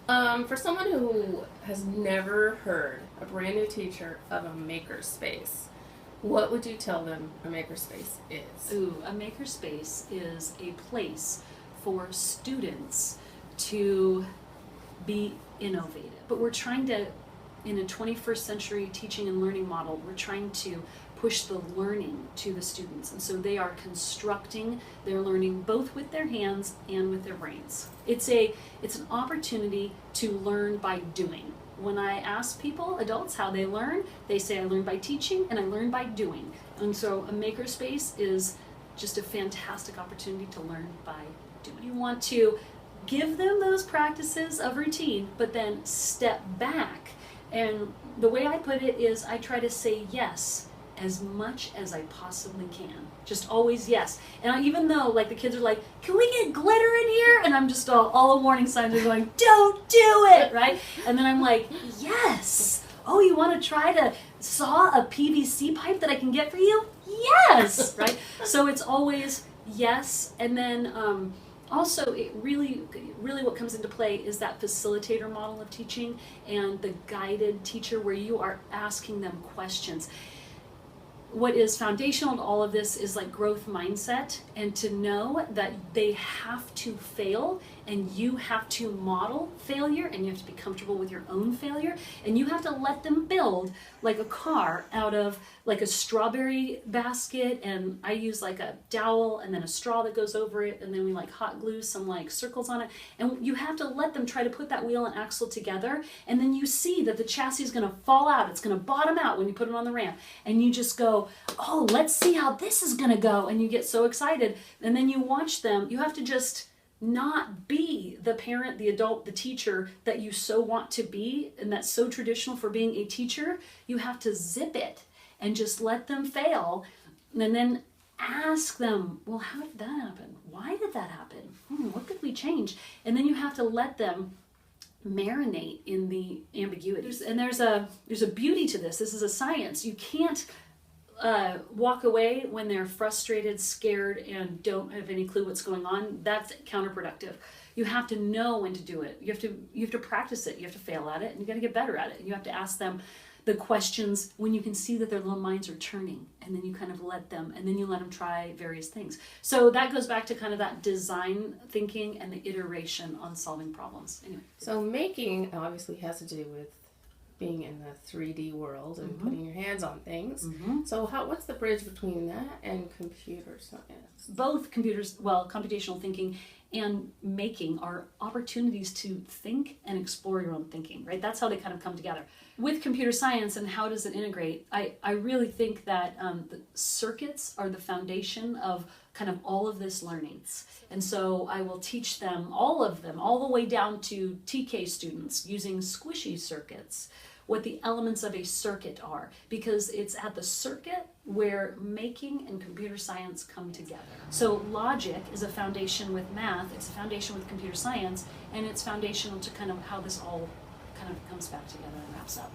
For someone who has never heard, a brand new teacher, of a makerspace, what would you tell them a makerspace is? Ooh, a makerspace is a place for students to be innovative. But we're trying to, in a 21st century teaching and learning model, we're trying to push the learning to the students. And so they are constructing their learning both with their hands and with their brains. It's an opportunity to learn by doing. When I ask people, adults, how they learn, they say I learn by teaching and I learn by doing. And so a makerspace is just a fantastic opportunity to learn by doing. You want to give them those practices of routine, but then step back. And the way I put it is I try to say yes as much as I possibly can. Just always yes. And even though like the kids are like, can we get glitter in here? And I'm just all the warning signs are going, don't do it, right? And then I'm like, yes. Oh, you want to try to saw a PVC pipe that I can get for you? Yes, right? So it's always yes. And then also, it really what comes into play is that facilitator model of teaching and the guided teacher where you are asking them questions. What is foundational to all of this is like growth mindset, and to know that they have to fail and you have to model failure and you have to be comfortable with your own failure and you have to let them build like a car out of like a strawberry basket, and I use like a dowel and then a straw that goes over it, and then we like hot glue some like circles on it, and you have to let them try to put that wheel and axle together, and then you see that the chassis is going to fall out, it's going to bottom out when you put it on the ramp, and you just go, oh, let's see how this is going to go, and you get so excited, and then you watch them. You have to just not be the parent, the adult, the teacher that you so want to be, and that's so traditional for being a teacher. You have to zip it and just let them fail, and then ask them, well, how did that happen? Why did that happen? What could we change? And then you have to let them marinate in the ambiguity. And there's a beauty to this. This is a science. You can't walk away when they're frustrated, scared, and don't have any clue what's going on. That's counterproductive. You have to know when to do it. You have to practice it. You have to fail at it, and you got to get better at it. And you have to ask them the questions when you can see that their little minds are turning, and then you kind of let them, and then you let them try various things. So that goes back to kind of that design thinking and the iteration on solving problems. Anyway. So making obviously has to do with being in the 3D world and putting your hands on things. So what's the bridge between that and computer science? Both computational thinking and making are opportunities to think and explore your own thinking, right? That's how they kind of come together. With computer science and how does it integrate, I really think that the circuits are the foundation of kind of all of this learning. And so I will teach them, all of them, all the way down to TK students using squishy circuits, what the elements of a circuit are, because it's at the circuit where making and computer science come together. So logic is a foundation with math, it's a foundation with computer science, and it's foundational to kind of how this all kind of comes back together and wraps up.